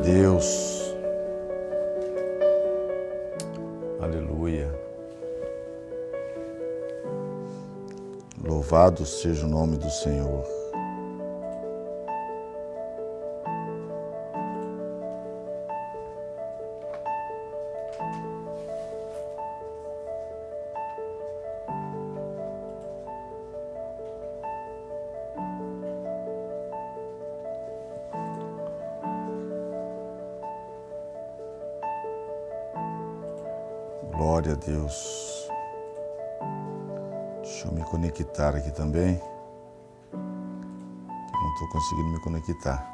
Deus. Aleluia. Louvado seja o nome do Senhor. Glória a Deus. Deixa eu me conectar aqui também. Eu não estou conseguindo me conectar.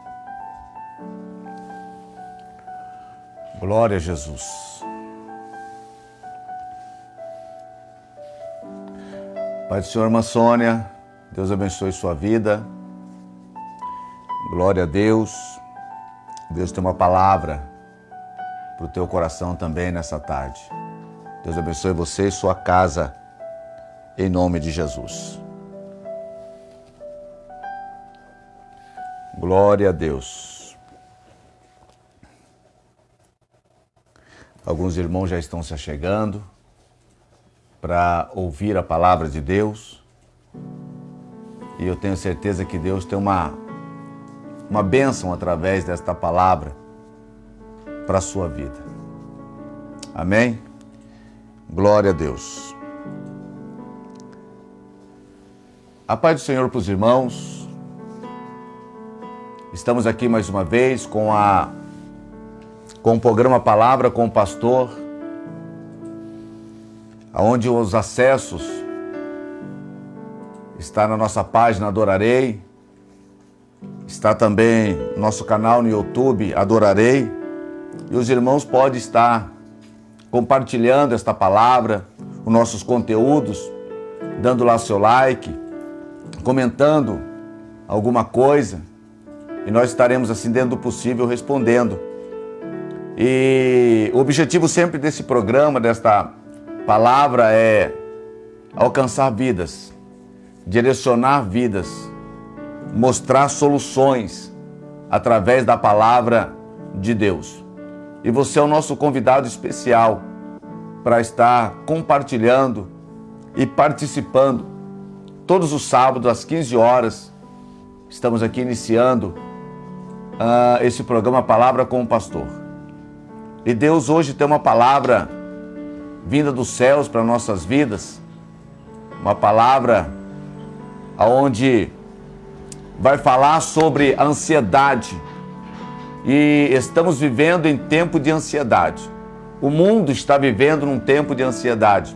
Glória a Jesus. Pai do Senhor, irmã Sônia, Deus abençoe sua vida. Glória a Deus. Deus tem uma palavra para o teu coração também nessa tarde. Deus abençoe você e sua casa, em nome de Jesus. Glória a Deus. Alguns irmãos já estão se achegando para ouvir a palavra de Deus. E eu tenho certeza que Deus tem uma bênção através desta palavra para a sua vida. Amém? Glória a Deus. A paz do Senhor para os irmãos. Estamos aqui mais uma vez com o programa Palavra com o Pastor, onde os acessos está na nossa página Adorarei, está também no nosso canal no YouTube Adorarei, e os irmãos podem estar compartilhando esta palavra, os nossos conteúdos, dando lá seu like, comentando alguma coisa, e nós estaremos assim dentro do possível respondendo. E o objetivo sempre desse programa, desta palavra, é alcançar vidas, direcionar vidas, mostrar soluções através da palavra de Deus. E você é o nosso convidado especial para estar compartilhando e participando. Todos os sábados, às 15 horas, estamos aqui iniciando esse programa Palavra com o Pastor. E Deus hoje tem uma palavra vinda dos céus para nossas vidas, uma palavra onde vai falar sobre a ansiedade. E estamos vivendo em tempo de ansiedade. O mundo está vivendo num tempo de ansiedade.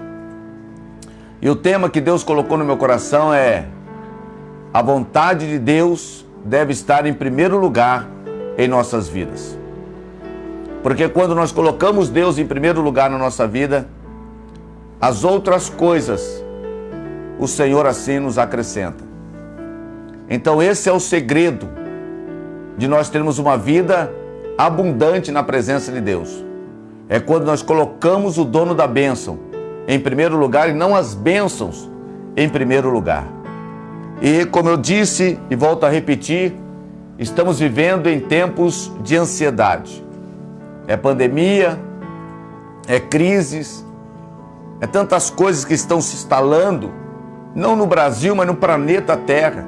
E o tema que Deus colocou no meu coração é: a vontade de Deus deve estar em primeiro lugar em nossas vidas. Porque quando nós colocamos Deus em primeiro lugar na nossa vida, as outras coisas, o Senhor assim nos acrescenta. Então esse é o segredo de nós termos uma vida abundante na presença de Deus. É quando nós colocamos o dono da bênção em primeiro lugar e não as bênçãos em primeiro lugar. E como eu disse e volto a repetir, estamos vivendo em tempos de ansiedade. É pandemia, é crises, é tantas coisas que estão se instalando, não no Brasil, mas no planeta Terra.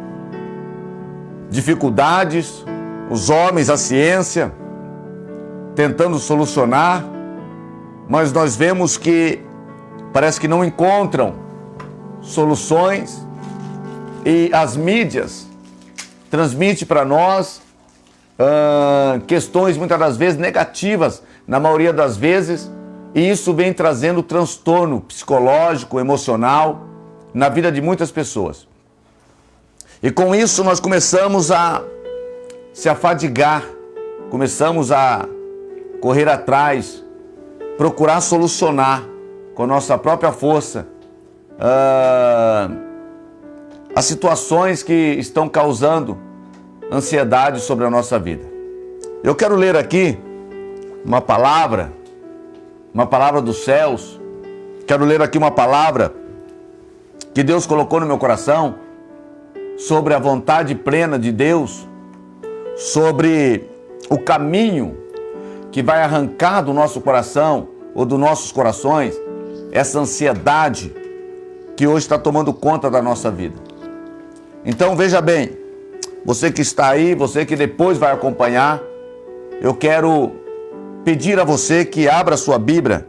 Dificuldades, os homens, a ciência, tentando solucionar, mas nós vemos que parece que não encontram soluções, e as mídias transmitem para nós questões muitas das vezes negativas, na maioria das vezes, e isso vem trazendo transtorno psicológico, emocional na vida de muitas pessoas. E com isso nós começamos a se afadigar, começamos a correr atrás, procurar solucionar com a nossa própria força as situações que estão causando ansiedade sobre a nossa vida. Eu quero ler aqui uma palavra dos céus, quero ler aqui uma palavra que Deus colocou no meu coração sobre a vontade plena de Deus, sobre o caminho que vai arrancar do nosso coração ou dos nossos corações essa ansiedade que hoje está tomando conta da nossa vida. Então veja bem, você que está aí, você que depois vai acompanhar, eu quero pedir a você que abra sua Bíblia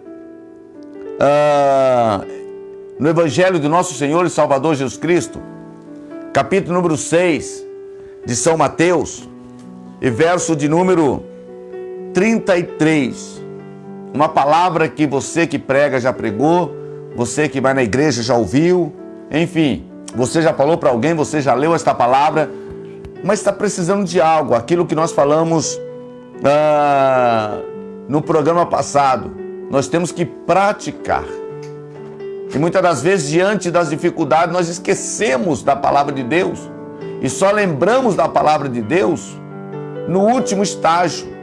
no Evangelho de nosso Senhor e Salvador Jesus Cristo, capítulo número 6 de São Mateus, e verso de número 33. Uma palavra que você que prega já pregou, você que vai na igreja já ouviu, enfim, você já falou para alguém, você já leu esta palavra, mas está precisando de algo, aquilo que nós falamos no programa passado. Nós temos que praticar. E muitas das vezes, diante das dificuldades, nós esquecemos da palavra de Deus e só lembramos da palavra de Deus no último estágio.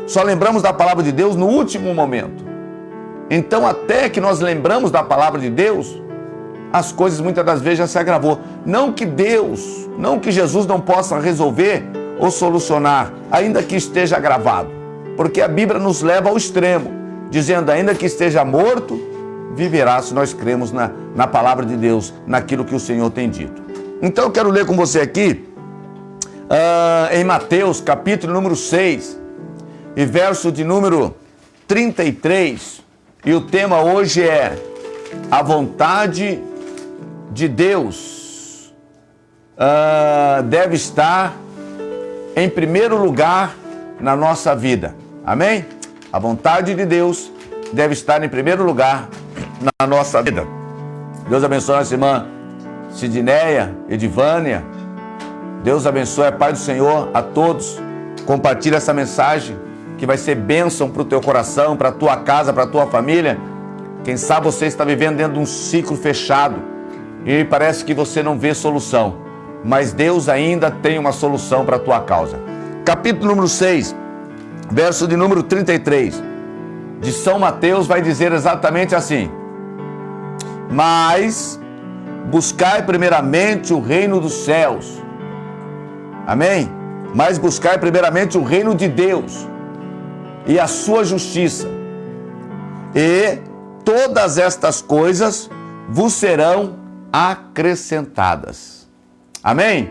Só lembramos da palavra de Deus no último momento. Então, até que nós lembramos da palavra de Deus, as coisas muitas das vezes já se agravou. Não que Jesus não possa resolver ou solucionar, ainda que esteja agravado. Porque a Bíblia nos leva ao extremo, dizendo, ainda que esteja morto, viverá, se nós cremos na palavra de Deus, naquilo que o Senhor tem dito. Então eu quero ler com você aqui, em Mateus, capítulo número 6, e verso de número 33, e o tema hoje é a vontade de Deus deve estar em primeiro lugar na nossa vida. Amém? A vontade de Deus deve estar em primeiro lugar na nossa vida. Deus abençoe a nossa irmã Sidneia, Edivânia. Deus abençoe, a paz do Senhor a todos. Compartilha essa mensagem que vai ser bênção para o teu coração, para a tua casa, para a tua família. Quem sabe você está vivendo dentro de um ciclo fechado e parece que você não vê solução, mas Deus ainda tem uma solução para a tua causa. Capítulo número 6, verso de número 33, de São Mateus, vai dizer exatamente assim: mas buscai primeiramente o reino dos céus. Amém? Mas buscai primeiramente o reino de Deus e a sua justiça, e todas estas coisas vos serão acrescentadas. Amém?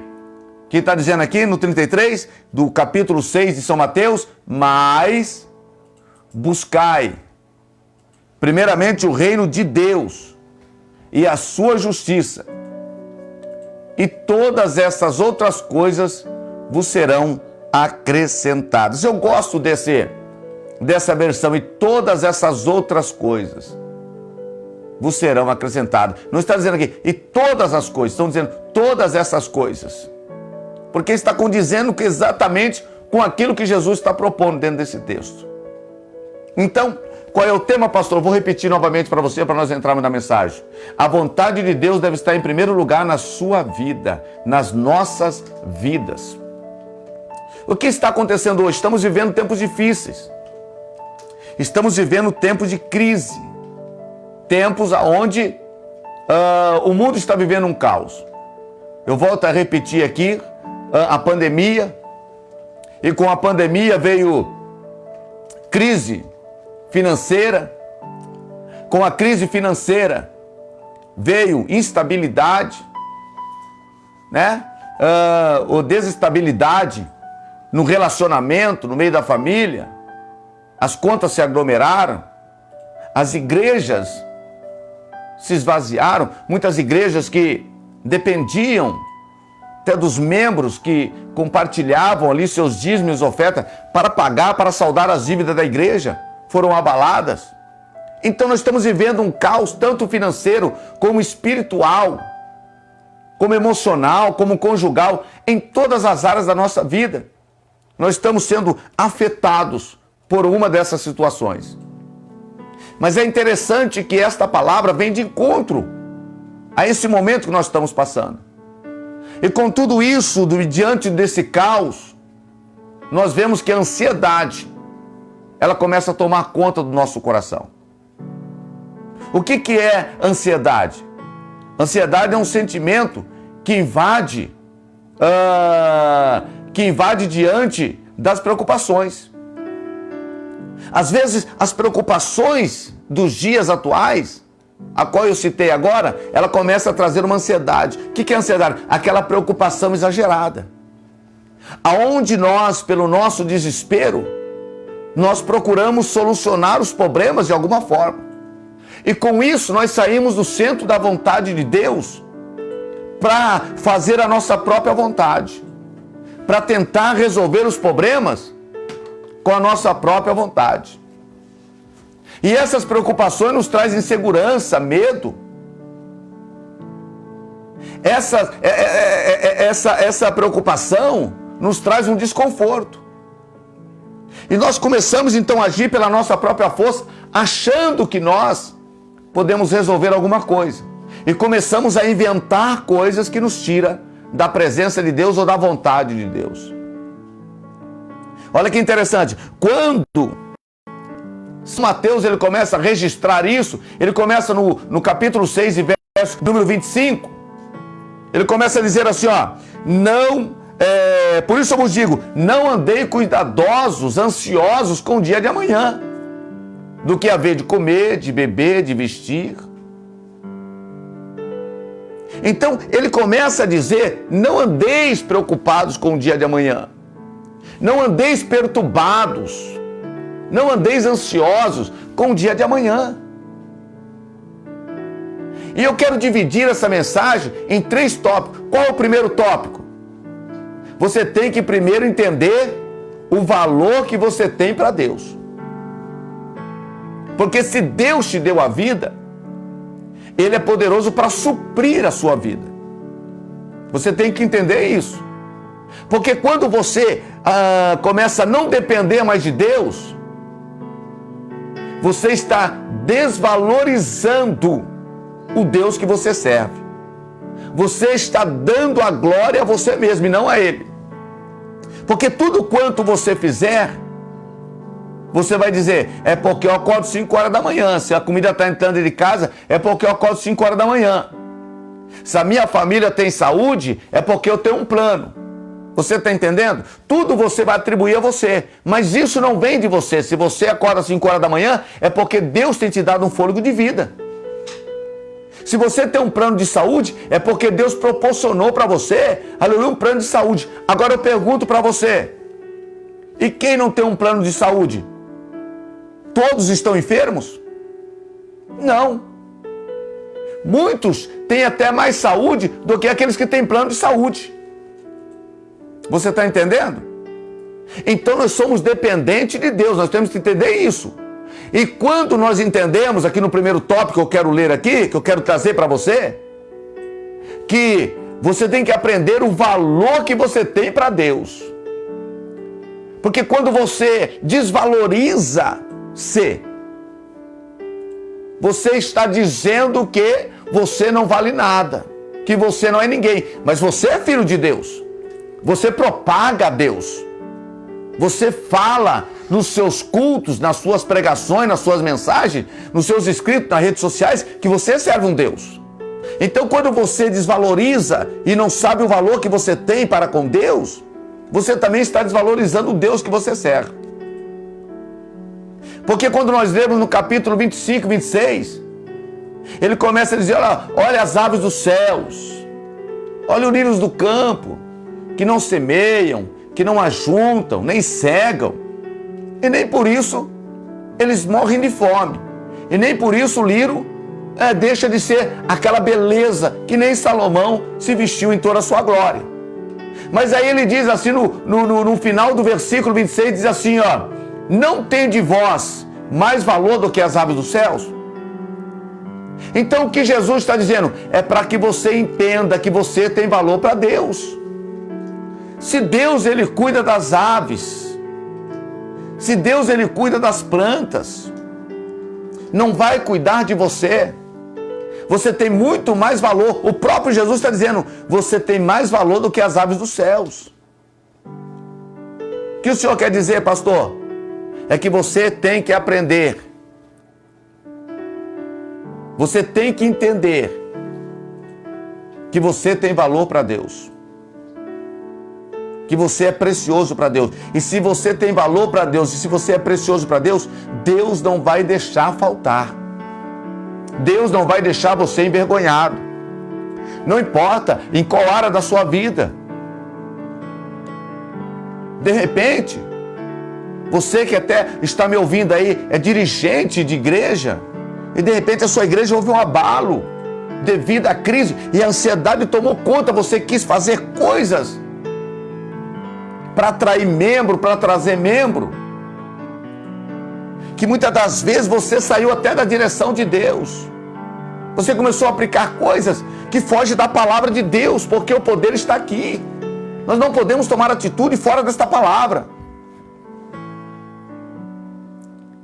Que está dizendo aqui no 33 do capítulo 6 de São Mateus: mas buscai primeiramente o reino de Deus e a sua justiça, e todas essas outras coisas vos serão acrescentadas. Eu gosto dessa versão, e todas essas outras coisas vos serão acrescentadas. Não está dizendo aqui, e todas as coisas, estão dizendo todas essas coisas. Porque está condizendo exatamente com aquilo que Jesus está propondo dentro desse texto. Então, qual é o tema, pastor? Eu vou repetir novamente para você, para nós entrarmos na mensagem. A vontade de Deus deve estar em primeiro lugar na sua vida, nas nossas vidas. O que está acontecendo hoje? Estamos vivendo tempos difíceis. Estamos vivendo tempos de crise. Tempos onde o mundo está vivendo um caos. Eu volto a repetir aqui, a pandemia. E com a pandemia veio crise financeira. Com a crise financeira veio instabilidade, né? Ou desestabilidade no relacionamento, no meio da família. As contas se aglomeraram. As igrejas se esvaziaram. Muitas igrejas que dependiam até dos membros que compartilhavam ali seus dízimos e ofertas para pagar, para saldar as dívidas da igreja, foram abaladas. Então nós estamos vivendo um caos tanto financeiro como espiritual, como emocional, como conjugal, em todas as áreas da nossa vida. Nós estamos sendo afetados por uma dessas situações. Mas é interessante que esta palavra vem de encontro a esse momento que nós estamos passando. E com tudo isso, diante desse caos, nós vemos que a ansiedade, ela começa a tomar conta do nosso coração. O que é ansiedade? Ansiedade é um sentimento que invade diante das preocupações. Às vezes, as preocupações dos dias atuais, a qual eu citei agora, ela começa a trazer uma ansiedade. O que é ansiedade? Aquela preocupação exagerada. Aonde nós, pelo nosso desespero, nós procuramos solucionar os problemas de alguma forma. E com isso, nós saímos do centro da vontade de Deus para fazer a nossa própria vontade, para tentar resolver os problemas com a nossa própria vontade. E essas preocupações nos trazem insegurança, medo. Essa preocupação nos traz um desconforto. E nós começamos então a agir pela nossa própria força, achando que nós podemos resolver alguma coisa. E começamos a inventar coisas que nos tiram da presença de Deus ou da vontade de Deus. Olha que interessante. Quando São Mateus ele começa a registrar isso, ele começa no capítulo 6 e verso número 25. Ele começa a dizer assim, ó, por isso eu vos digo, não andei cuidadosos, ansiosos com o dia de amanhã, do que haver de comer, de beber, de vestir. Então, ele começa a dizer, não andeis preocupados com o dia de amanhã. Não andeis perturbados. Não andeis ansiosos com o dia de amanhã. E eu quero dividir essa mensagem em 3 tópicos. Qual é o primeiro tópico? Você tem que primeiro entender o valor que você tem para Deus. Porque se Deus te deu a vida, Ele é poderoso para suprir a sua vida. Você tem que entender isso. Porque quando você começa a não depender mais de Deus, você está desvalorizando o Deus que você serve. Você está dando a glória a você mesmo e não a Ele. Porque tudo quanto você fizer, você vai dizer, é porque eu acordo 5 horas da manhã. Se a comida está entrando de casa, é porque eu acordo 5 horas da manhã. Se a minha família tem saúde, é porque eu tenho um plano. Você está entendendo? Tudo você vai atribuir a você. Mas isso não vem de você. Se você acorda 5 horas da manhã, é porque Deus tem te dado um fôlego de vida. Se você tem um plano de saúde, é porque Deus proporcionou para você, aleluia, um plano de saúde. Agora eu pergunto para você, e quem não tem um plano de saúde? Todos estão enfermos? Não. Muitos têm até mais saúde do que aqueles que têm plano de saúde. Você está entendendo? Então nós somos dependentes de Deus, nós temos que entender isso. E quando nós entendemos, aqui no primeiro tópico que eu quero ler aqui, que eu quero trazer para você, que você tem que aprender o valor que você tem para Deus. Porque quando você desvaloriza-se, você está dizendo que você não vale nada, que você não é ninguém, mas você é filho de Deus. Você propaga a Deus. Você fala nos seus cultos, nas suas pregações, nas suas mensagens, nos seus escritos, nas redes sociais, que você serve um Deus. Então, quando você desvaloriza e não sabe o valor que você tem para com Deus, você também está desvalorizando o Deus que você serve. Porque quando nós lemos no capítulo 25, 26, ele começa a dizer, olha as aves dos céus, olha os lírios do campo, que não semeiam, que não ajuntam, nem cegam, e nem por isso eles morrem de fome, e nem por isso o lírio deixa de ser aquela beleza que nem Salomão se vestiu em toda a sua glória. Mas aí ele diz assim, no final do versículo 26, diz assim, não tem de vós mais valor do que as aves dos céus? Então o que Jesus está dizendo é para que você entenda que você tem valor para Deus. Se Deus ele cuida das aves, se Deus ele cuida das plantas, não vai cuidar de você? Você tem muito mais valor. O próprio Jesus está dizendo, você tem mais valor do que as aves dos céus. O que o Senhor quer dizer, pastor? É que você tem que aprender. Você tem que entender que você tem valor para Deus. que você é precioso para Deus. E se você tem valor para Deus, e se você é precioso para Deus, Deus não vai deixar faltar. Deus não vai deixar você envergonhado. Não importa em qual área da sua vida. De repente, você que até está me ouvindo aí, é dirigente de igreja, e de repente a sua igreja houve um abalo devido à crise, e a ansiedade tomou conta, você quis fazer coisas para atrair membro, para trazer membro, que muitas das vezes você saiu até da direção de Deus. Você começou a aplicar coisas que fogem da palavra de Deus, porque o poder está aqui. Nós não podemos tomar atitude fora desta palavra.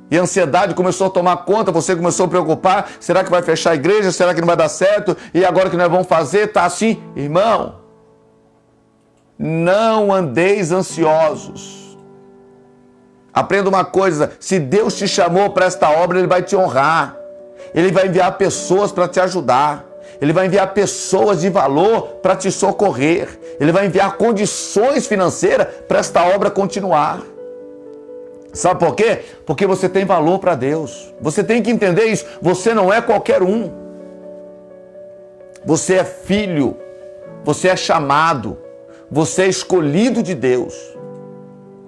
E a ansiedade começou a tomar conta, você começou a preocupar, será que vai fechar a igreja, será que não vai dar certo? E agora o que nós vamos fazer? Está assim, irmão. Não andeis ansiosos. Aprenda uma coisa, se Deus te chamou para esta obra, Ele vai te honrar. Ele vai enviar pessoas para te ajudar. Ele vai enviar pessoas de valor para te socorrer. Ele vai enviar condições financeiras para esta obra continuar. Sabe por quê? Porque você tem valor para Deus. Você tem que entender isso. Você não é qualquer um. Você é filho. Você é chamado. Você é escolhido de Deus.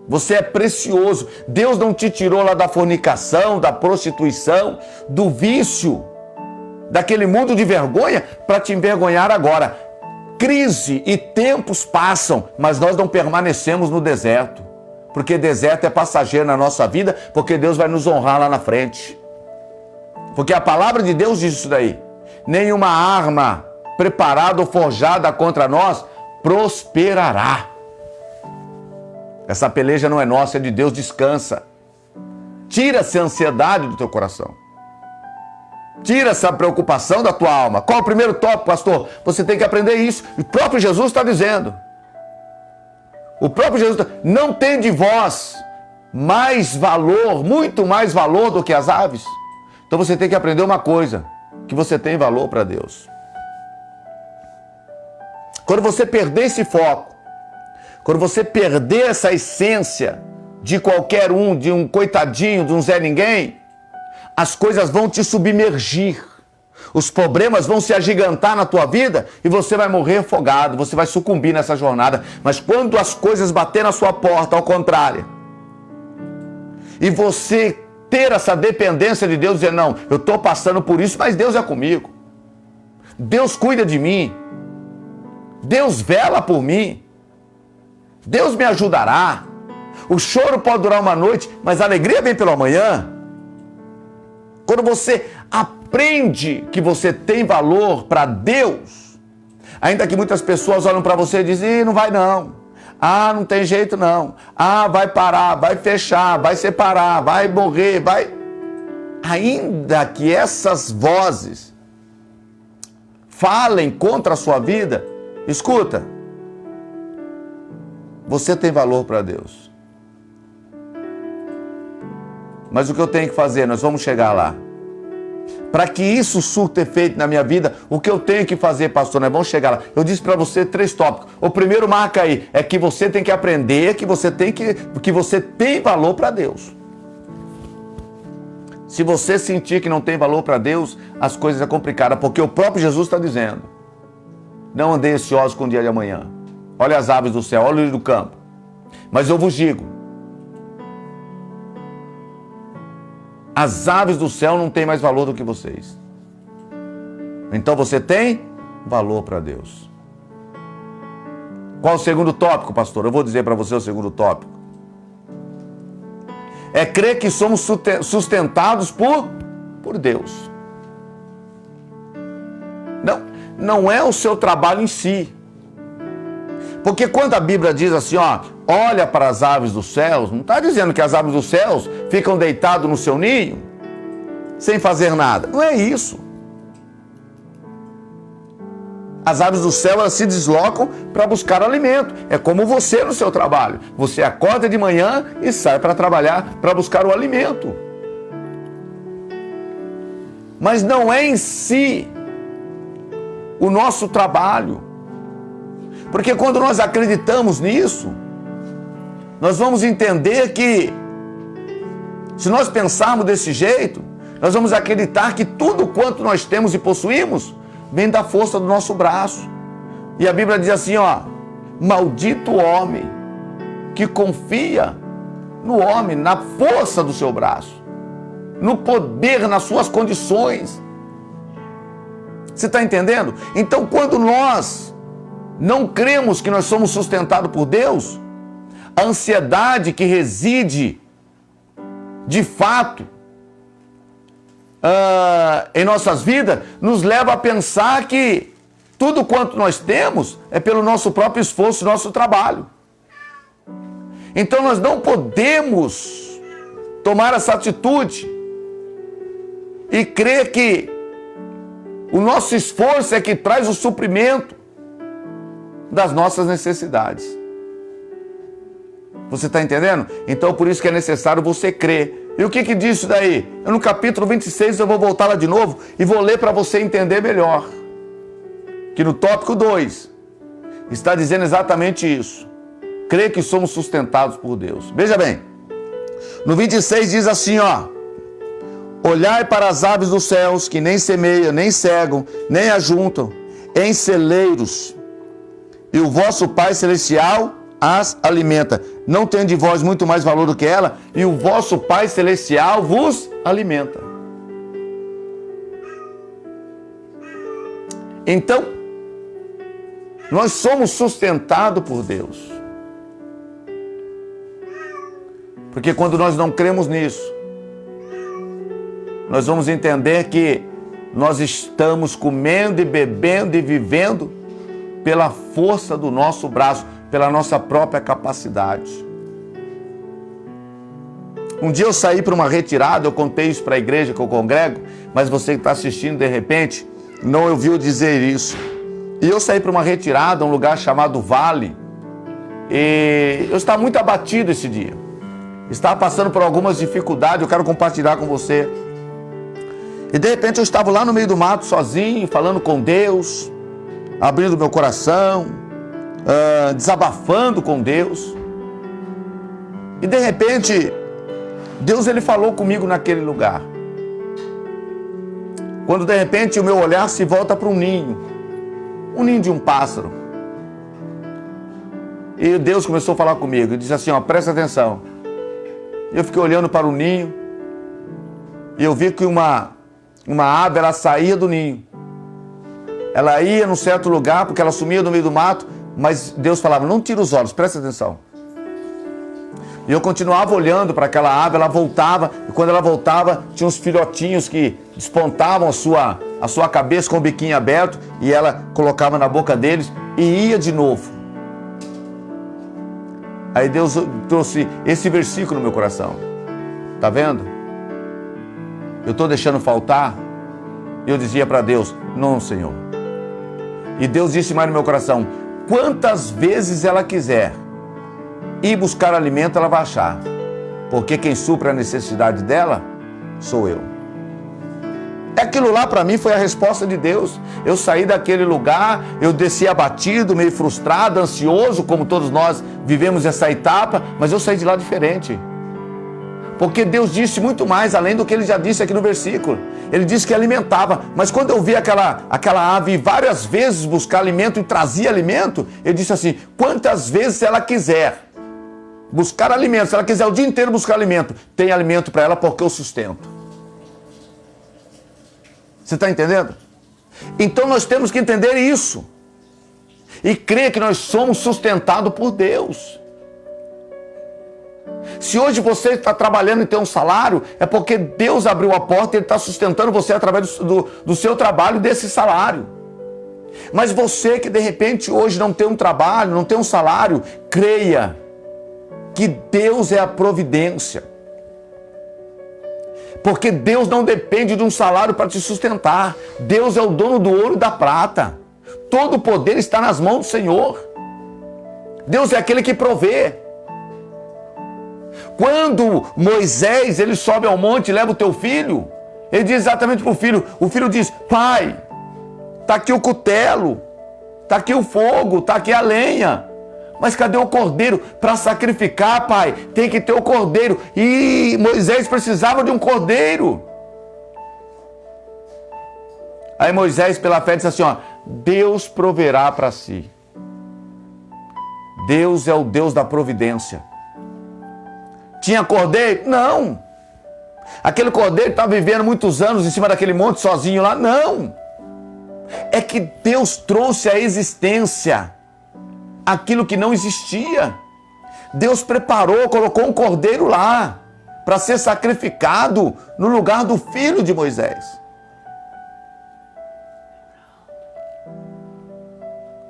Você é precioso. Deus não te tirou lá da fornicação, da prostituição, do vício, daquele mundo de vergonha para te envergonhar agora. Crise e tempos passam, mas nós não permanecemos no deserto. Porque deserto é passageiro na nossa vida, porque Deus vai nos honrar lá na frente. Porque a palavra de Deus diz isso daí. Nenhuma arma preparada ou forjada contra nós prosperará. Essa peleja não é nossa, é de Deus, descansa. Tira-se a ansiedade do teu coração. Tira essa preocupação da tua alma. Qual é o primeiro tópico, pastor? Você tem que aprender isso. O próprio Jesus está dizendo. O próprio Jesus está dizendo, não tem de vós mais valor, muito mais valor do que as aves. Então você tem que aprender uma coisa, que você tem valor para Deus. Quando você perder esse foco, quando você perder essa essência de qualquer um, de um coitadinho, de um Zé Ninguém, as coisas vão te submergir. Os problemas vão se agigantar na tua vida e você vai morrer afogado, você vai sucumbir nessa jornada. Mas quando as coisas baterem na sua porta, ao contrário, e você ter essa dependência de Deus, dizer, não, eu estou passando por isso, mas Deus é comigo. Deus cuida de mim. Deus vela por mim. Deus me ajudará. O choro pode durar uma noite, mas a alegria vem pela manhã. Quando você aprende que você tem valor para Deus, ainda que muitas pessoas olham para você e dizem, não vai não. Ah, não tem jeito não. Ah, vai parar, vai fechar, vai separar, vai morrer, vai... Ainda que essas vozes falem contra a sua vida, escuta, você tem valor para Deus. Mas o que eu tenho que fazer? Nós vamos chegar lá. Para que isso surta efeito na minha vida, o que eu tenho que fazer, pastor? Nós vamos chegar lá. Eu disse para você 3 tópicos. O primeiro, marca aí, é que você tem que aprender que você tem valor para Deus. Se você sentir que não tem valor para Deus, as coisas é complicada, porque o próprio Jesus está dizendo, não andei ansioso com o dia de amanhã. Olha as aves do céu, olha o lírio do campo. Mas eu vos digo, as aves do céu não têm mais valor do que vocês. Então você tem valor para Deus. Qual o segundo tópico, pastor? Eu vou dizer para você o segundo tópico. É crer que somos sustentados por Deus. Não é o seu trabalho em si. Porque quando a Bíblia diz assim, ó, olha para as aves dos céus, não está dizendo que as aves dos céus ficam deitadas no seu ninho, sem fazer nada. Não é isso. As aves do céu, elas se deslocam para buscar alimento. É como você no seu trabalho. Você acorda de manhã e sai para trabalhar, para buscar o alimento. Mas não é em si o nosso trabalho. Porque quando nós acreditamos nisso, nós vamos entender que, se nós pensarmos desse jeito, nós vamos acreditar que tudo quanto nós temos e possuímos vem da força do nosso braço. E a Bíblia diz assim, ó, maldito o homem que confia no homem, na força do seu braço, no poder, nas suas condições. Você está entendendo? Então, quando nós não cremos que nós somos sustentados por Deus, a ansiedade que reside, de fato, em nossas vidas, nos leva a pensar que tudo quanto nós temos é pelo nosso próprio esforço, nosso trabalho. Então nós não podemos tomar essa atitude e crer que o nosso esforço é que traz o suprimento das nossas necessidades. Você está entendendo? Então por isso que é necessário você crer. E o que diz isso daí? No capítulo 26 eu vou voltar lá de novo e vou ler para você entender melhor. Que no tópico 2 está dizendo exatamente isso. Crer que somos sustentados por Deus. Veja bem, no 26 diz assim, ó: olhai para as aves dos céus, que nem semeiam, nem cegam, nem ajuntam em celeiros, e o vosso Pai Celestial as alimenta. Não tem de vós muito mais valor do que ela, e o vosso Pai Celestial vos alimenta. Então, nós somos sustentados por Deus. Porque quando nós não cremos nisso, nós vamos entender que nós estamos comendo e bebendo e vivendo pela força do nosso braço, pela nossa própria capacidade. Um dia eu saí para uma retirada, eu contei isso para a igreja que eu congrego, mas você que está assistindo de repente não ouviu dizer isso. E eu saí para uma retirada, um lugar chamado Vale, e eu estava muito abatido esse dia. Estava passando por algumas dificuldades, eu quero compartilhar com você. E de repente eu estava lá no meio do mato, sozinho, falando com Deus, abrindo meu coração, desabafando com Deus. E de repente, Deus ele falou comigo naquele lugar. Quando de repente o meu olhar se volta para um ninho de um pássaro. E Deus começou a falar comigo, e disse assim, ó, presta atenção. Eu fiquei olhando para o ninho, e eu vi que uma ave, ela saía do ninho. Ela ia num certo lugar, porque ela sumia no meio do mato, mas Deus falava, não tira os olhos, presta atenção. E eu continuava olhando para aquela ave, ela voltava, e quando ela voltava, tinha uns filhotinhos que despontavam a sua cabeça com o biquinho aberto, e ela colocava na boca deles e ia de novo. Aí Deus trouxe esse versículo no meu coração. Tá vendo? Eu estou deixando faltar? E eu dizia para Deus, não, Senhor. E Deus disse mais no meu coração, quantas vezes ela quiser ir buscar alimento, ela vai achar. Porque quem supra a necessidade dela, sou eu. Aquilo lá para mim foi a resposta de Deus. Eu saí daquele lugar, eu desci abatido, meio frustrado, ansioso, como todos nós vivemos essa etapa, mas eu saí de lá diferente. Porque Deus disse muito mais, além do que Ele já disse aqui no versículo. Ele disse que alimentava, mas quando eu vi aquela ave várias vezes buscar alimento e trazia alimento, Ele disse assim, quantas vezes ela quiser buscar alimento, se ela quiser o dia inteiro buscar alimento, tem alimento para ela porque eu sustento. Você está entendendo? Então nós temos que entender isso. E crer que nós somos sustentados por Deus. Se hoje você está trabalhando e tem um salário, é porque Deus abriu a porta e Ele está sustentando você através do seu trabalho e desse salário. Mas você que de repente hoje não tem um trabalho, não tem um salário, creia que Deus é a providência. Porque Deus não depende de um salário para te sustentar. Deus é o dono do ouro e da prata. Todo o poder está nas mãos do Senhor. Deus é aquele que provê. Quando Moisés ele sobe ao monte e leva o teu filho, ele diz exatamente para o filho diz, pai, está aqui o cutelo, está aqui o fogo, está aqui a lenha. Mas cadê o cordeiro? Para sacrificar, pai, tem que ter o cordeiro. E Moisés precisava de um cordeiro. Aí Moisés, pela fé, disse assim, ó, Deus proverá para si. Deus é o Deus da providência. Tinha cordeiro? Não. Aquele cordeiro estava vivendo muitos anos em cima daquele monte sozinho lá? Não. É que Deus trouxe à existência aquilo que não existia. Deus preparou, colocou um cordeiro lá para ser sacrificado no lugar do filho de Moisés.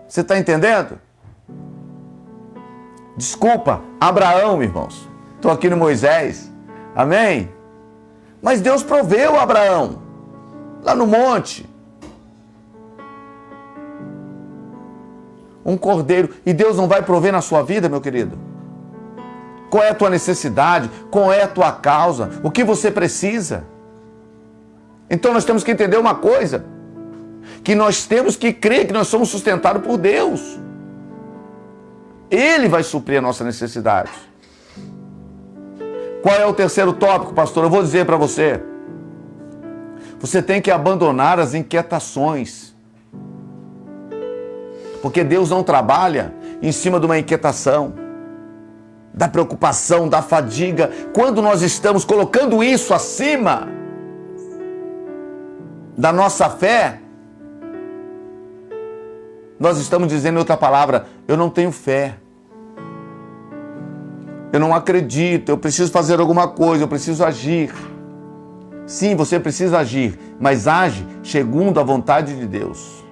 Você está entendendo? Desculpa, Abraão, irmãos. Estou aqui no Moisés. Amém? Mas Deus proveu Abraão lá no monte. Um cordeiro. E Deus não vai prover na sua vida, meu querido? Qual é a tua necessidade? Qual é a tua causa? O que você precisa? Então nós temos que entender uma coisa. Que nós temos que crer que nós somos sustentados por Deus. Ele vai suprir a nossa necessidade. Qual é o terceiro tópico, pastor? Eu vou dizer para você. Você tem que abandonar as inquietações. Porque Deus não trabalha em cima de uma inquietação, da preocupação, da fadiga. Quando nós estamos colocando isso acima da nossa fé, nós estamos dizendo em outra palavra, eu não tenho fé. Eu não acredito, eu preciso fazer alguma coisa, eu preciso agir. Sim, você precisa agir, mas age segundo a vontade de Deus.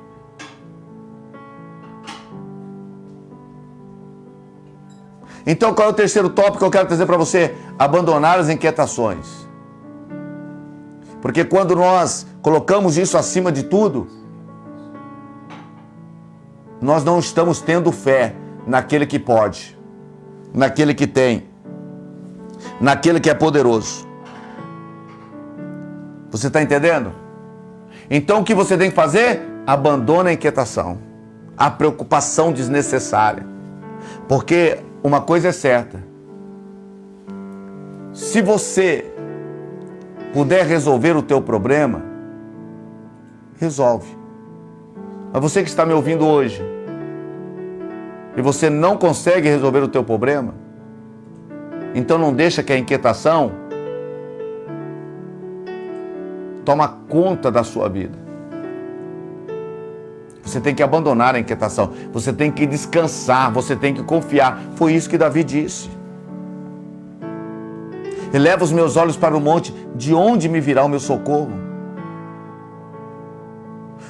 Então, qual é o terceiro tópico que eu quero trazer para você? Abandonar as inquietações. Porque quando nós colocamos isso acima de tudo, nós não estamos tendo fé naquele que pode, naquele que tem, naquele que é poderoso. Você está entendendo? Então o que você tem que fazer? Abandona a inquietação, a preocupação desnecessária. Porque uma coisa é certa, se você puder resolver o teu problema, resolve. Mas você que está me ouvindo hoje, e você não consegue resolver o teu problema, então não deixa que a inquietação toma conta da sua vida. Você tem que abandonar a inquietação, você tem que descansar, você tem que confiar. Foi isso que Davi disse. Eleva os meus olhos para o monte, de onde me virá o meu socorro?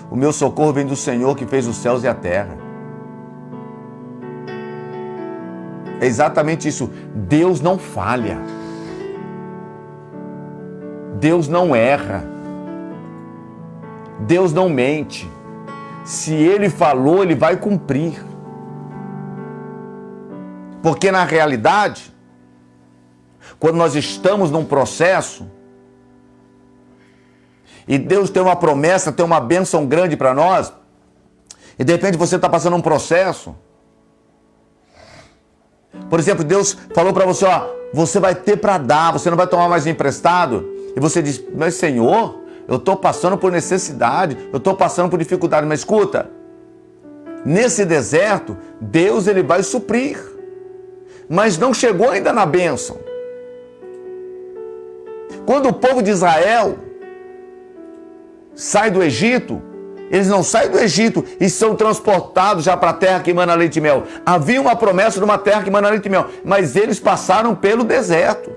O meu socorro vem do Senhor que fez os céus e a terra. É exatamente isso. Deus não falha. Deus não erra. Deus não mente. Se Ele falou, Ele vai cumprir. Porque na realidade, quando nós estamos num processo, e Deus tem uma promessa, tem uma bênção grande para nós, e de repente você está passando um processo. Por exemplo, Deus falou para você, ó, você vai ter para dar, você não vai tomar mais emprestado. E você diz, mas Senhor, eu estou passando por necessidade, eu estou passando por dificuldade. Mas escuta, nesse deserto, Deus ele vai suprir. Mas não chegou ainda na bênção. Quando o povo de Israel sai do Egito, eles não saem do Egito e são transportados já para a terra que mana leite e mel. Havia uma promessa de uma terra que mana leite e mel, mas eles passaram pelo deserto.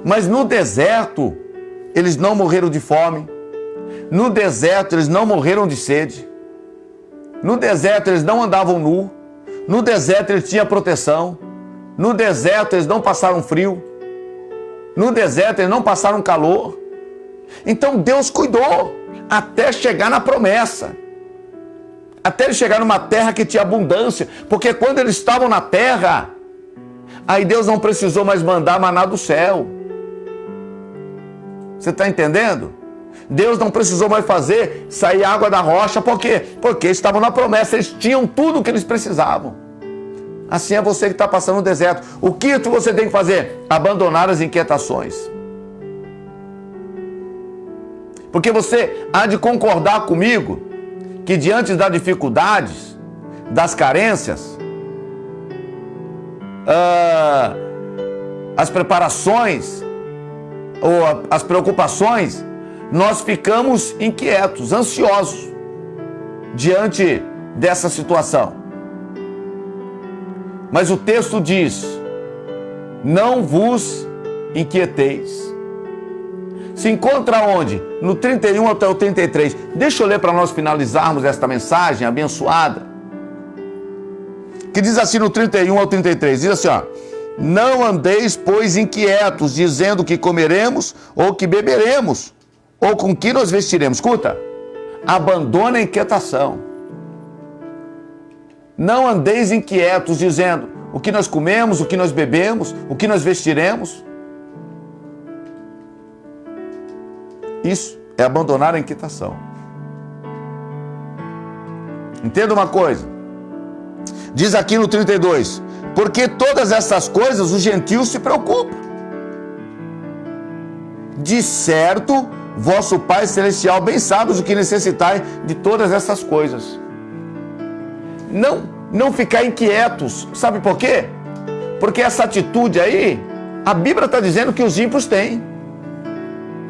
Mas no deserto, eles não morreram de fome. No deserto, eles não morreram de sede. No deserto, eles não andavam nu. No deserto, eles tinham proteção. No deserto, eles não passaram frio. No deserto, eles não passaram calor. Então Deus cuidou até chegar na promessa, até eles chegar numa terra que tinha abundância, porque quando eles estavam na terra, aí Deus não precisou mais mandar maná do céu. Você está entendendo? Deus não precisou mais fazer sair água da rocha. Por quê? Porque estavam na promessa, eles tinham tudo o que eles precisavam. Assim é você que está passando no deserto. O que você tem que fazer? Abandonar as inquietações. Porque você há de concordar comigo que diante das dificuldades, das carências, as preparações ou as preocupações, nós ficamos inquietos, ansiosos diante dessa situação. Mas o texto diz: não vos inquieteis. Se encontra onde? No 31 até o 33. Deixa eu ler para nós finalizarmos esta mensagem abençoada. Que diz assim no 31 ao 33. Diz assim, ó: não andeis, pois, inquietos, dizendo que comeremos, ou que beberemos, ou com que nos vestiremos. Escuta, abandona a inquietação. Não andeis inquietos, dizendo o que nós comemos, o que nós bebemos, o que nós vestiremos. Isso é abandonar a inquietação. Entenda uma coisa. Diz aqui no 32, porque todas essas coisas os gentios se preocupam. De certo, vosso Pai Celestial bem sabe o que necessitai de todas essas coisas. Não ficar inquietos. Sabe por quê? Porque essa atitude aí, a Bíblia está dizendo que os ímpios têm.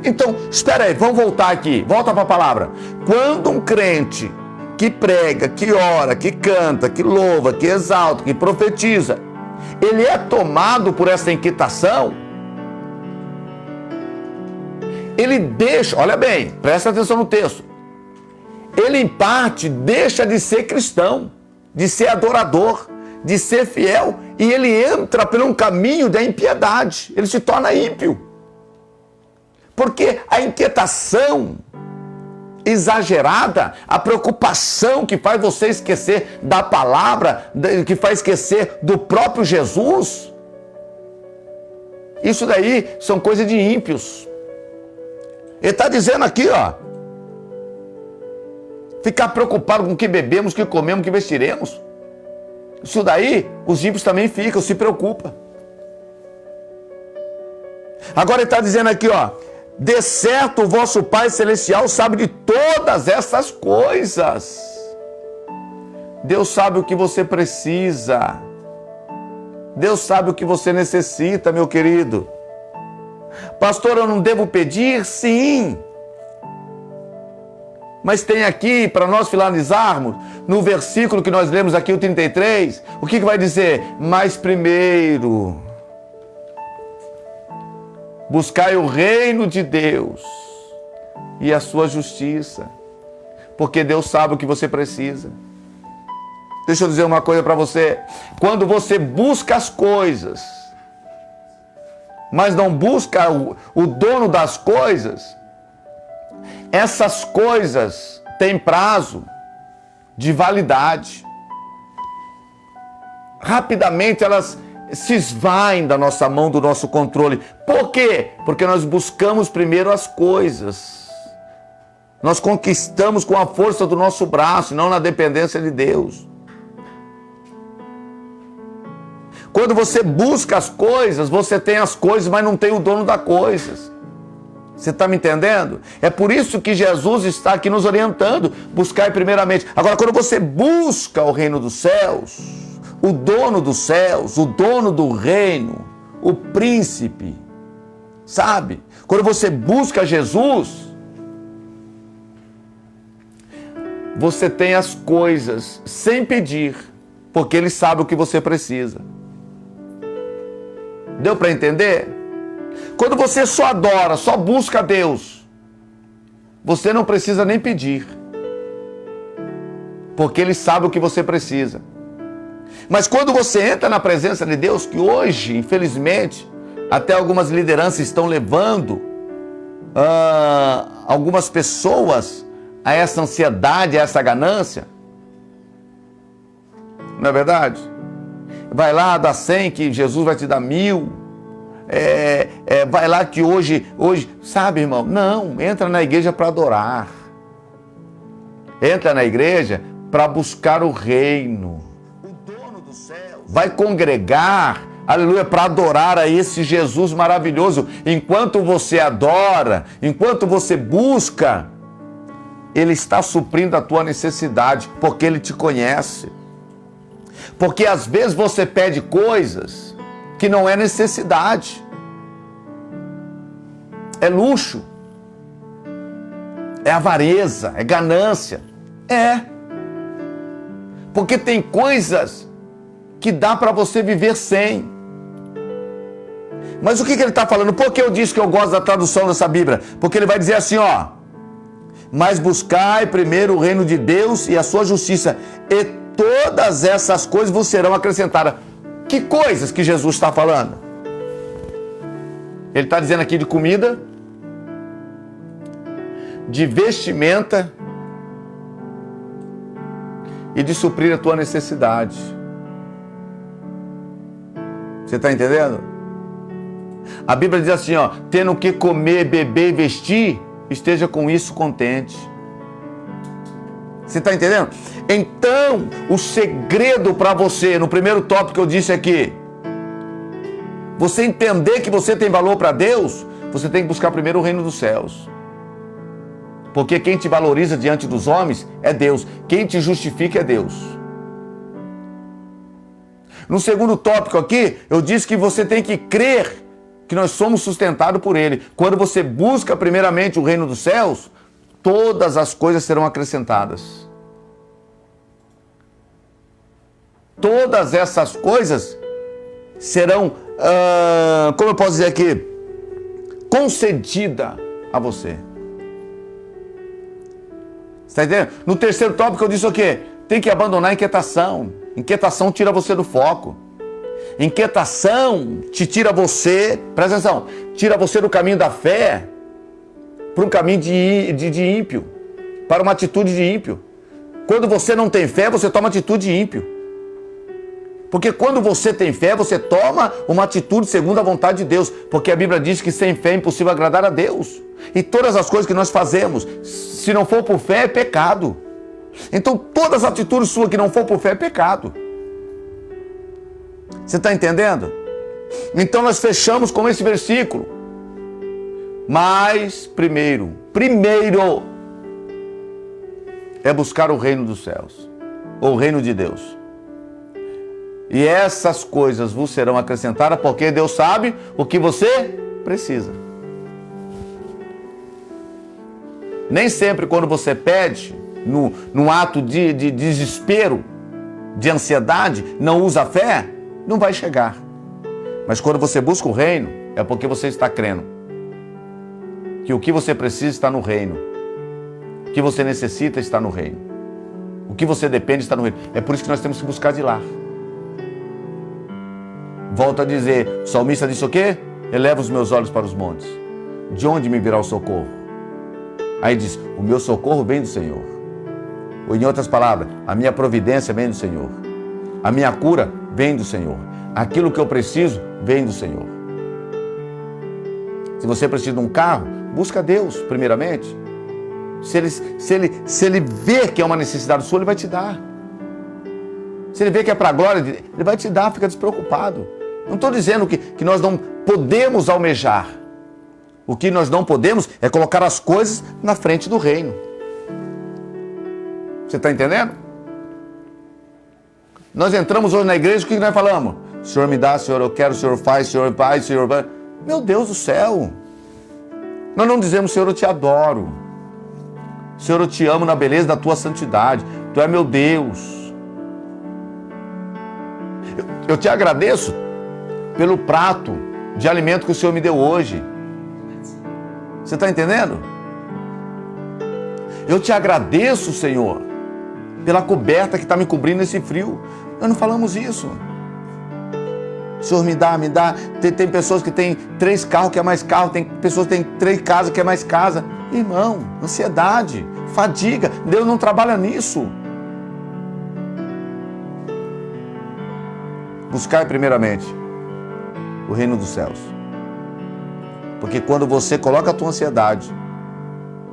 Então, espera aí, vamos voltar aqui. Volta para a palavra. Quando um crente que prega, que ora, que canta, que louva, que exalta, que profetiza, ele é tomado por essa inquietação, ele deixa, olha bem, presta atenção no texto, ele em parte deixa de ser cristão, de ser adorador, de ser fiel, e ele entra por um caminho da impiedade, ele se torna ímpio. Porque a inquietação exagerada, a preocupação que faz você esquecer da palavra, que faz esquecer do próprio Jesus, isso daí são coisas de ímpios. Ele está dizendo aqui, ó, ficar preocupado com o que bebemos, o que comemos, o que vestiremos. Isso daí, os ímpios também ficam, se preocupam. Agora ele está dizendo aqui, ó, de certo o vosso Pai Celestial sabe de todas essas coisas. Deus sabe o que você precisa. Deus sabe o que você necessita, meu querido. Pastor, eu não devo pedir? Sim. Mas tem aqui, para nós finalizarmos, no versículo que nós lemos aqui, o 33, o que vai dizer? Mas primeiro, buscai o reino de Deus e a sua justiça, porque Deus sabe o que você precisa. Deixa eu dizer uma coisa para você. Quando você busca as coisas, mas não busca o dono das coisas, essas coisas têm prazo de validade. Rapidamente elas se esvaem da nossa mão, do nosso controle. Por quê? Porque nós buscamos primeiro as coisas. Nós conquistamos com a força do nosso braço, não na dependência de Deus. Quando você busca as coisas, você tem as coisas, mas não tem o dono das coisas. Você está me entendendo? É por isso que Jesus está aqui nos orientando. Buscar primeiramente. Agora, quando você busca o reino dos céus, o dono dos céus, o dono do reino, o príncipe, sabe? Quando você busca Jesus, você tem as coisas sem pedir, porque Ele sabe o que você precisa. Deu para entender? Quando você só adora, só busca Deus, você não precisa nem pedir, porque Ele sabe o que você precisa. Mas quando você entra na presença de Deus, que hoje, infelizmente, até algumas lideranças estão levando algumas pessoas a essa ansiedade, a essa ganância, não é verdade? Vai lá, dá 100 que Jesus vai te dar 1000. vai lá que hoje, sabe, irmão? Não, entra na igreja para adorar. Entra na igreja para buscar o reino. O dono do céu vai congregar, aleluia, para adorar a esse Jesus maravilhoso. Enquanto você adora, enquanto você busca, Ele está suprindo a tua necessidade, porque Ele te conhece. Porque às vezes você pede coisas que não é necessidade. É luxo. É avareza, é ganância. Porque tem coisas que dá para você viver sem. Mas o que ele está falando? Por que eu disse que eu gosto da tradução dessa Bíblia? Porque ele vai dizer assim, ó. Mas buscai primeiro o reino de Deus e a sua justiça, e todas essas coisas vos serão acrescentadas. Que coisas que Jesus está falando? Ele está dizendo aqui de comida, de vestimenta e de suprir a tua necessidade. Você está entendendo? A Bíblia diz assim, ó, tendo que comer, beber e vestir, esteja com isso contente. Você está entendendo? Então, o segredo para você, no primeiro tópico que eu disse aqui, você entender que você tem valor para Deus, você tem que buscar primeiro o reino dos céus. Porque quem te valoriza diante dos homens é Deus. Quem te justifica é Deus. No segundo tópico aqui, eu disse que você tem que crer que nós somos sustentados por Ele. Quando você busca primeiramente o reino dos céus, todas as coisas serão acrescentadas. Todas essas coisas serão, como eu posso dizer aqui, concedida a você. Está entendendo? No terceiro tópico eu disse o quê? Tem que abandonar a inquietação. Inquietação tira você do foco. Inquietação te tira você, presta atenção, tira você do caminho da fé para um caminho de ímpio, para uma atitude de ímpio. Quando você não tem fé, você toma atitude de ímpio. Porque quando você tem fé, você toma uma atitude segundo a vontade de Deus. Porque a Bíblia diz que sem fé é impossível agradar a Deus. E todas as coisas que nós fazemos, se não for por fé, é pecado. Então todas as atitudes suas que não for por fé, é pecado. Você está entendendo? Então nós fechamos com esse versículo. Mas primeiro é buscar o reino dos céus, ou o reino de Deus. E essas coisas vos serão acrescentadas, porque Deus sabe o que você precisa. Nem sempre quando você pede, num ato de desespero, de ansiedade, não usa fé, não vai chegar. Mas quando você busca o reino, é porque você está crendo que o que você precisa está no reino. O que você necessita está no reino. O que você depende está no reino. É por isso que nós temos que buscar de lá. Volto a dizer, o salmista disse o quê? Eleva os meus olhos para os montes. De onde me virá o socorro? Aí diz, o meu socorro vem do Senhor. Ou em outras palavras, a minha providência vem do Senhor. A minha cura vem do Senhor. Aquilo que eu preciso vem do Senhor. Se você precisa de um carro, busca Deus primeiramente. Se ele ver que é uma necessidade sua, Ele vai te dar. Se Ele ver que é para a glória dele, Ele vai te dar, fica despreocupado. Não estou dizendo que nós não podemos almejar. O que nós não podemos é colocar as coisas na frente do reino. Você está entendendo? Nós entramos hoje na igreja, o que nós falamos? Senhor me dá, Senhor eu quero, Senhor faz, Senhor vai, Senhor vai. Meu Deus do céu! Nós não dizemos, Senhor, eu te adoro. Senhor, eu te amo na beleza da tua santidade. Tu é meu Deus. Eu te agradeço pelo prato de alimento que o Senhor me deu hoje. Você está entendendo? Eu te agradeço, Senhor, pela coberta que está me cobrindo nesse frio. Nós não falamos isso. Senhor, me dá. Tem pessoas que têm 3 carros, que é mais carro. Tem pessoas que têm 3 casas, que é mais casa. Irmão, ansiedade, fadiga. Deus não trabalha nisso. Buscai primeiramente o reino dos céus Porque quando você coloca a tua ansiedade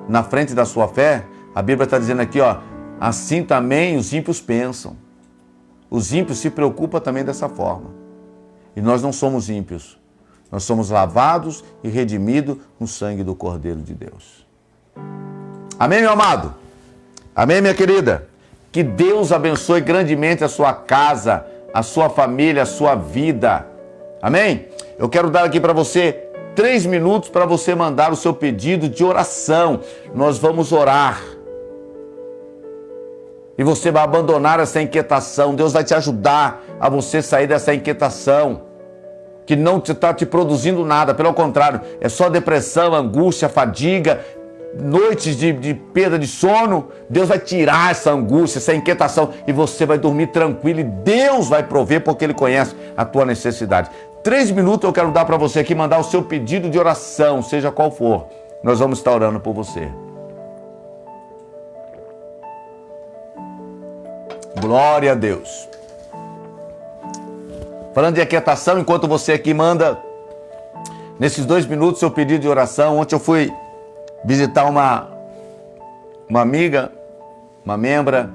na frente da sua fé, a Bíblia está dizendo aqui, ó, assim também os ímpios pensam. Os ímpios se preocupam também dessa forma. E nós não somos ímpios. Nós somos lavados e redimidos no sangue do Cordeiro de Deus. Amém, meu amado? Amém, minha querida? Que Deus abençoe grandemente a sua casa, a sua família, a sua vida. Amém? Eu quero dar aqui para você 3 minutos para você mandar o seu pedido de oração. Nós vamos orar. E você vai abandonar essa inquietação. Deus vai te ajudar a você sair dessa inquietação que não está te produzindo nada. Pelo contrário, é só depressão, angústia, fadiga, noites de perda de sono. Deus vai tirar essa angústia, essa inquietação e você vai dormir tranquilo e Deus vai prover porque Ele conhece a tua necessidade. 3 minutos eu quero dar para você aqui, mandar o seu pedido de oração, seja qual for. Nós vamos estar orando por você. Glória a Deus. Falando de aquietação, enquanto você aqui manda, nesses 2 minutos, seu pedido de oração. Ontem eu fui visitar uma amiga, uma membra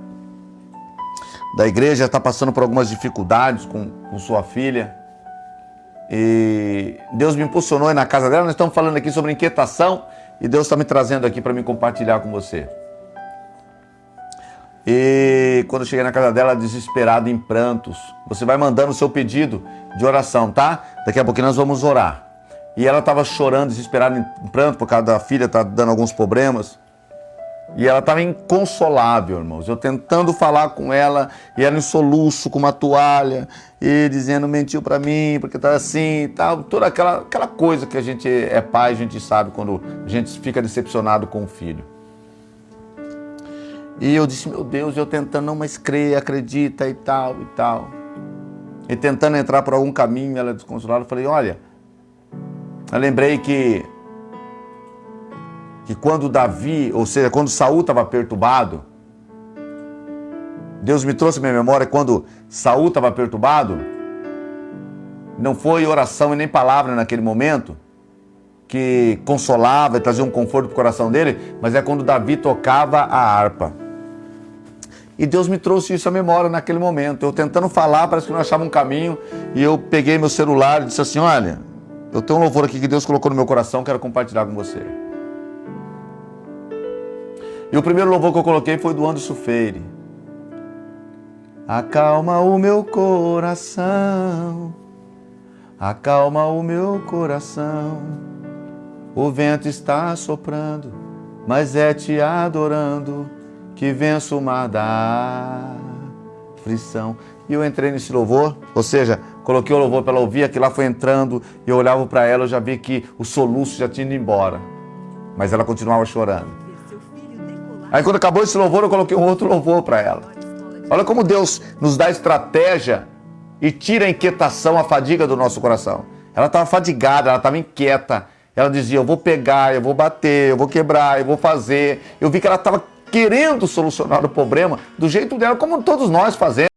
da igreja, está passando por algumas dificuldades com sua filha. E Deus me impulsionou aí na casa dela. Nós estamos falando aqui sobre inquietação e Deus está me trazendo aqui para me compartilhar com você. E quando eu cheguei na casa dela, desesperado, em prantos, você vai mandando o seu pedido de oração, tá? Daqui a pouquinho nós vamos orar. E ela estava chorando, desesperada, em pranto, por causa da filha, tá dando alguns problemas. E ela estava inconsolável, irmãos. Eu tentando falar com ela, e ela em soluço, com uma toalha, e dizendo, mentiu para mim, porque tá assim e tal. Toda aquela coisa que a gente é pai, a gente sabe quando a gente fica decepcionado com o filho. E eu disse, meu Deus, eu tentando, não, mas crê, acredita e tal e tal. E tentando entrar por algum caminho, ela desconsolada. Eu falei, olha, eu lembrei que quando Davi, ou seja, quando Saul estava perturbado, Deus me trouxe à minha memória, quando Saul estava perturbado, não foi oração e nem palavra naquele momento que consolava e trazia um conforto para o coração dele, mas é quando Davi tocava a harpa. E Deus me trouxe isso à memória naquele momento. Eu tentando falar, parece que não achava um caminho, e eu peguei meu celular e disse assim, olha, eu tenho um louvor aqui que Deus colocou no meu coração, quero compartilhar com você. E o primeiro louvor que eu coloquei foi do Anderson Feire. Acalma o meu coração, acalma o meu coração. O vento está soprando, mas é te adorando que venço o mar da aflição. E eu entrei nesse louvor, ou seja, coloquei o louvor para ela ouvir, aquilo lá foi entrando, e eu olhava para ela, eu já vi que o soluço já tinha ido embora, mas ela continuava chorando. Aí quando acabou esse louvor, eu coloquei um outro louvor para ela. Olha como Deus nos dá estratégia e tira a inquietação, a fadiga do nosso coração. Ela estava fadigada, ela estava inquieta. Ela dizia, eu vou pegar, eu vou bater, eu vou quebrar, eu vou fazer. Eu vi que ela estava querendo solucionar o problema do jeito dela, como todos nós fazemos.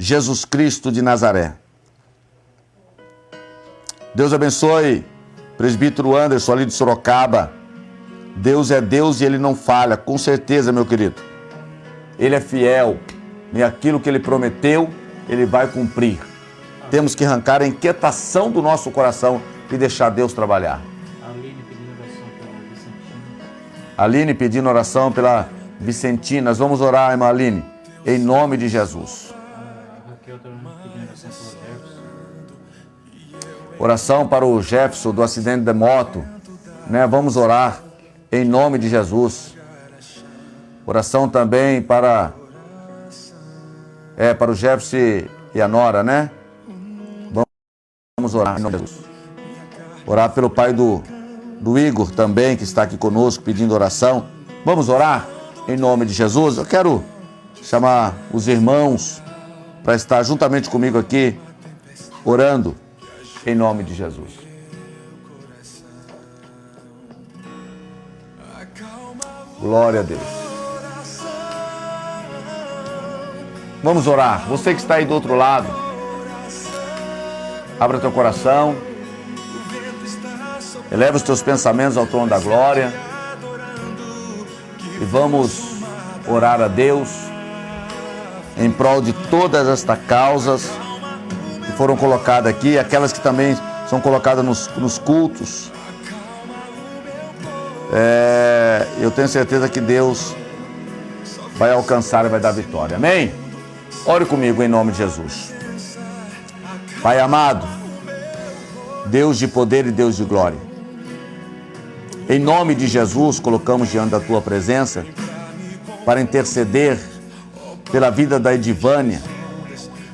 Jesus Cristo de Nazaré. Deus abençoe presbítero Anderson ali de Sorocaba. Deus é Deus e Ele não falha, com certeza, meu querido. Ele é fiel e aquilo que Ele prometeu, Ele vai cumprir. Temos que arrancar a inquietação do nosso coração e deixar Deus trabalhar. Aline pedindo oração pela Vicentina. Nós vamos orar, irmã Aline, em nome de Jesus. Oração para o Jefferson do acidente de moto, né? Vamos orar em nome de Jesus. Oração também para o Jefferson e a Nora, né? Vamos orar em nome de Jesus. Orar pelo pai do Igor também, que está aqui conosco pedindo oração. Vamos orar em nome de Jesus. Eu quero chamar os irmãos para estar juntamente comigo aqui, orando em nome de Jesus. Glória a Deus. Vamos orar. Você que está aí do outro lado, abra teu coração, eleva os teus pensamentos ao trono da glória e vamos orar a Deus em prol de todas estas causas que foram colocadas aqui, aquelas que também são colocadas nos cultos. Eu tenho certeza que Deus vai alcançar e vai dar vitória. Amém? Ore comigo em nome de Jesus. Pai amado, Deus de poder e Deus de glória, em nome de Jesus, colocamos diante da Tua presença para interceder pela vida da Edivânia,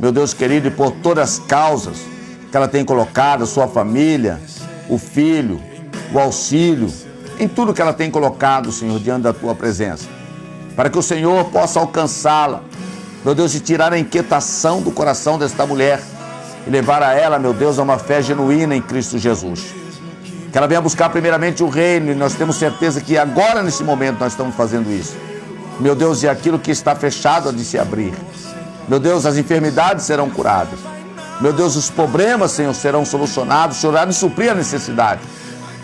meu Deus querido, e por todas as causas que ela tem colocado, a sua família, o filho, o auxílio, em tudo que ela tem colocado, Senhor, diante da Tua presença, para que o Senhor possa alcançá-la, meu Deus, e tirar a inquietação do coração desta mulher e levar a ela, meu Deus, a uma fé genuína em Cristo Jesus. Que ela venha buscar primeiramente o reino, e nós temos certeza que agora, nesse momento, nós estamos fazendo isso. Meu Deus, e aquilo que está fechado há de se abrir. Meu Deus, as enfermidades serão curadas. Meu Deus, os problemas, Senhor, serão solucionados. O Senhor há de suprir a necessidade,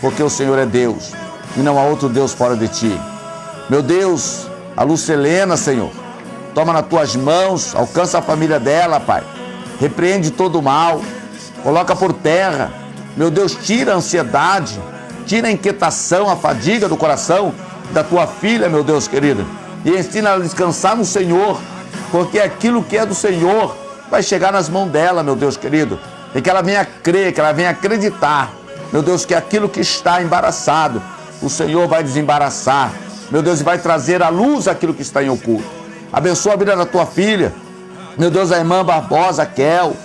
porque o Senhor é Deus e não há outro Deus fora de Ti. Meu Deus, a Lucelena, Senhor, toma nas Tuas mãos, alcança a família dela, Pai. Repreende todo o mal, coloca por terra. Meu Deus, tira a ansiedade, tira a inquietação, a fadiga do coração da Tua filha, meu Deus querido, e ensina ela a descansar no Senhor, porque aquilo que é do Senhor vai chegar nas mãos dela, meu Deus querido, e que ela venha crer, que ela venha acreditar, meu Deus, que aquilo que está embaraçado, o Senhor vai desembaraçar, meu Deus, e vai trazer à luz aquilo que está em oculto. Abençoa a vida da Tua filha, meu Deus, a irmã Barbosa, Raquel,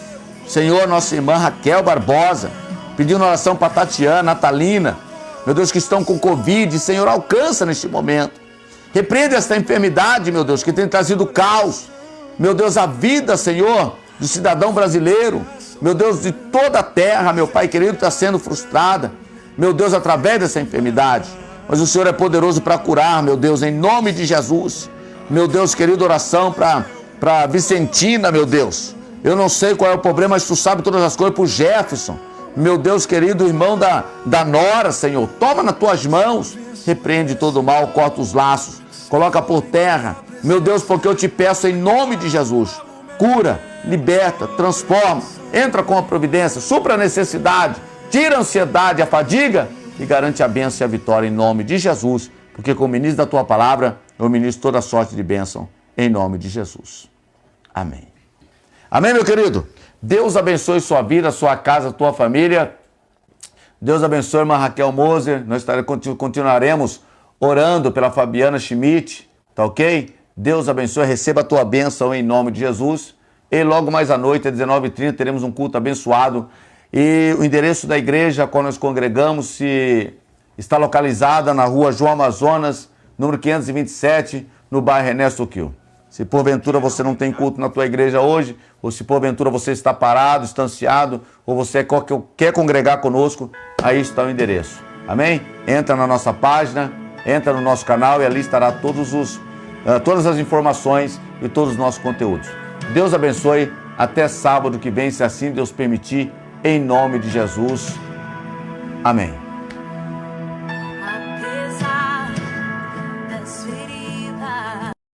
Senhor, nossa irmã Raquel Barbosa, pedindo oração para Tatiana, Natalina, meu Deus, que estão com Covid, Senhor, alcança neste momento. Repreende esta enfermidade, meu Deus, que tem trazido caos. Meu Deus, a vida, Senhor, do cidadão brasileiro, meu Deus, de toda a terra, meu Pai querido, está sendo frustrada, meu Deus, através dessa enfermidade. Mas o Senhor é poderoso para curar, meu Deus, em nome de Jesus. Meu Deus querido, oração para Vicentina, meu Deus. Eu não sei qual é o problema, mas Tu sabe todas as coisas. Para o Jefferson, meu Deus querido, irmão da Nora, Senhor. Toma nas Tuas mãos, repreende todo o mal, corta os laços, coloca por terra. Meu Deus, porque eu Te peço em nome de Jesus. Cura, liberta, transforma, entra com a providência, supra a necessidade, tira a ansiedade, a fadiga e garante a bênção e a vitória em nome de Jesus. Porque como ministro da Tua palavra, eu ministro toda sorte de bênção em nome de Jesus. Amém. Amém, meu querido? Deus abençoe sua vida, sua casa, tua família. Deus abençoe a irmã Raquel Moser. Nós continuaremos orando pela Fabiana Schmidt, tá ok? Deus abençoe, receba a tua bênção em nome de Jesus. E logo mais à noite, às 19h30, teremos um culto abençoado. E o endereço da igreja, quando nós congregamos, está localizada na rua João Amazonas, número 527, no bairro Ernesto Kiel. Se porventura você não tem culto na tua igreja hoje, ou se porventura você está parado, distanciado, ou você quer congregar conosco, aí está o endereço. Amém? Entra na nossa página, entra no nosso canal e ali estará todas as informações e todos os nossos conteúdos. Deus abençoe Até sábado que vem, se assim Deus permitir, em nome de Jesus. Amém.